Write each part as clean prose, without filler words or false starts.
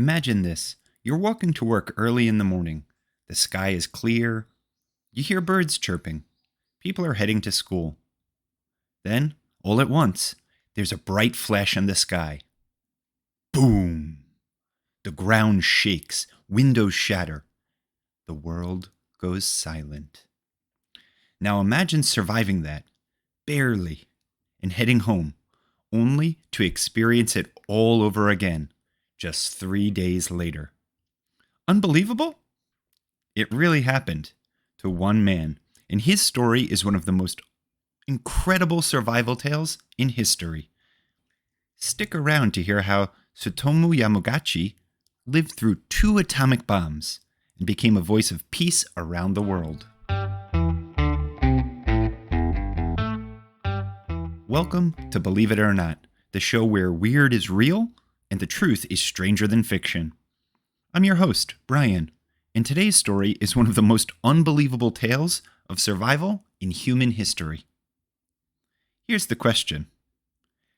Imagine this. You're walking to work early in the morning. The sky is clear. You hear birds chirping. People are heading to school. Then, all at once, there's a bright flash in the sky. Boom! The ground shakes. Windows shatter. The world goes silent. Now imagine surviving that, barely, and heading home, only to experience it all over again, just 3 days later. Unbelievable? It really happened to one man, and his story is one of the most incredible survival tales in history. Stick around to hear how Tsutomu Yamaguchi lived through 2 atomic bombs and became a voice of peace around the world. Welcome to Believe It or Not, the show where weird is real and the truth is stranger than fiction. I'm your host, Bryan, and today's story is one of the most unbelievable tales of survival in human history. Here's the question.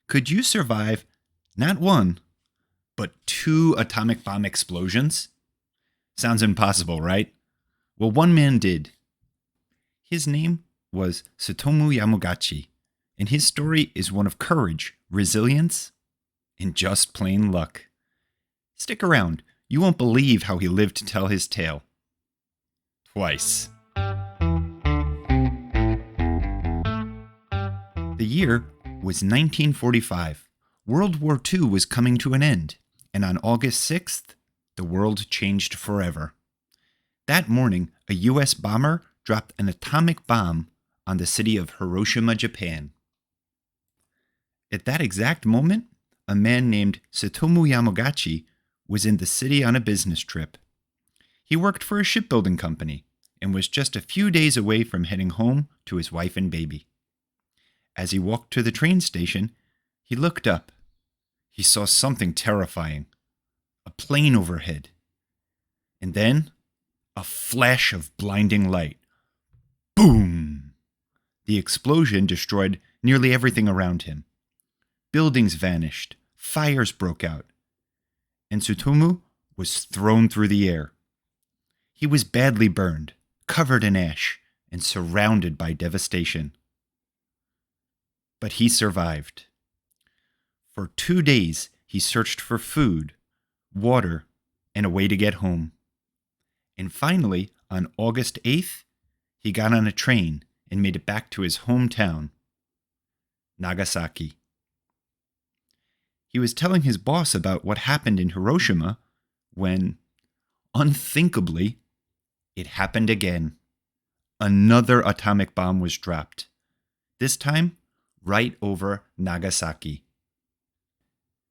Could you survive not 1, but 2 atomic bomb explosions? Sounds impossible, right? Well, one man did. His name was Tsutomu Yamaguchi, and his story is one of courage, resilience, and just plain luck. Stick around. You won't believe how he lived to tell his tale. Twice. The year was 1945. World War II was coming to an end, and on August 6th, the world changed forever. That morning, a U.S. bomber dropped an atomic bomb on the city of Hiroshima, Japan. At that exact moment, a man named Tsutomu Yamaguchi was in the city on a business trip. He worked for a shipbuilding company and was just a few days away from heading home to his wife and baby. As he walked to the train station, he looked up. He saw something terrifying. A plane overhead. And then, a flash of blinding light. Boom! The explosion destroyed nearly everything around him. Buildings vanished. Fires broke out. And Tsutomu was thrown through the air. He was badly burned, covered in ash, and surrounded by devastation. But he survived. For 2 days, he searched for food, water, and a way to get home. And finally, on August 8th, he got on a train and made it back to his hometown, Nagasaki. He was telling his boss about what happened in Hiroshima when, unthinkably, it happened again. Another atomic bomb was dropped, this time right over Nagasaki.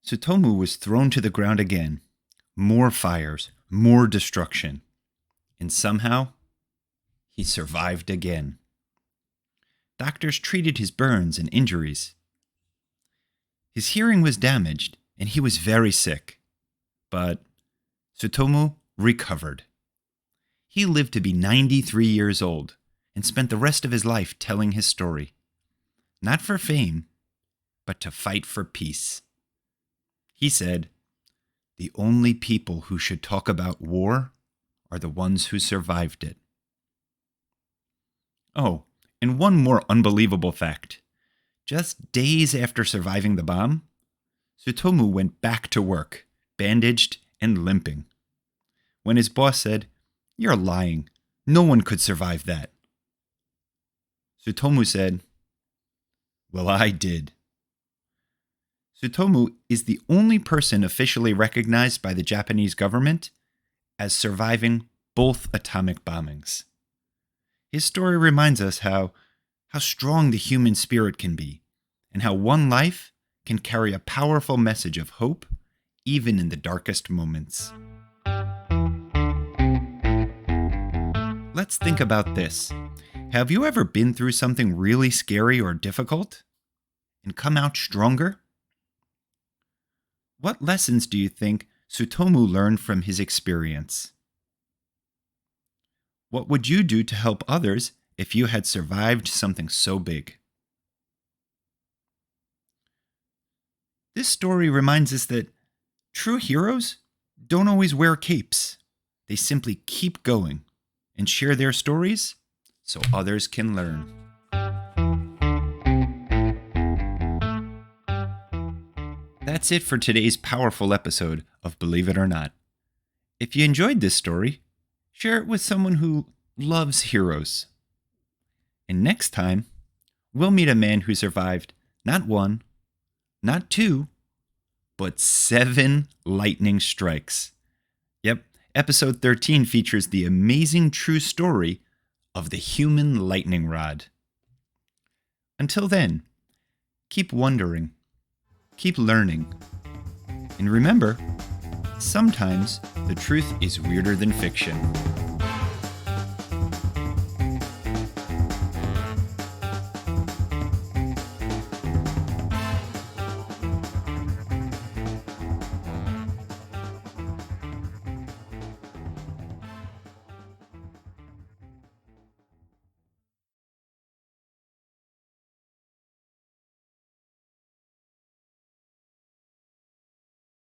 Tsutomu was thrown to the ground again. More fires, more destruction. And somehow, he survived again. Doctors treated his burns and injuries. His hearing was damaged, and he was very sick. But Tsutomu recovered. He lived to be 93 years old and spent the rest of his life telling his story. Not for fame, but to fight for peace. He said, "The only people who should talk about war are the ones who survived it." Oh, and one more unbelievable fact. Just days after surviving the bomb, Tsutomu went back to work, bandaged and limping. When his boss said, "You're lying. No one could survive that," Tsutomu said, "Well, I did." Tsutomu is the only person officially recognized by the Japanese government as surviving both atomic bombings. His story reminds us how strong the human spirit can be, and how one life can carry a powerful message of hope, even in the darkest moments. Let's think about this. Have you ever been through something really scary or difficult and come out stronger? What lessons do you think Tsutomu learned from his experience? What would you do to help others if you had survived something so big? This story reminds us that true heroes don't always wear capes. They simply keep going and share their stories so others can learn. That's it for today's powerful episode of Believe It or Not. If you enjoyed this story, share it with someone who loves heroes. And next time, we'll meet a man who survived not one, not two, but 7 lightning strikes. Yep, episode 13 features the amazing true story of the human lightning rod. Until then, keep wondering, keep learning, and remember, sometimes the truth is weirder than fiction.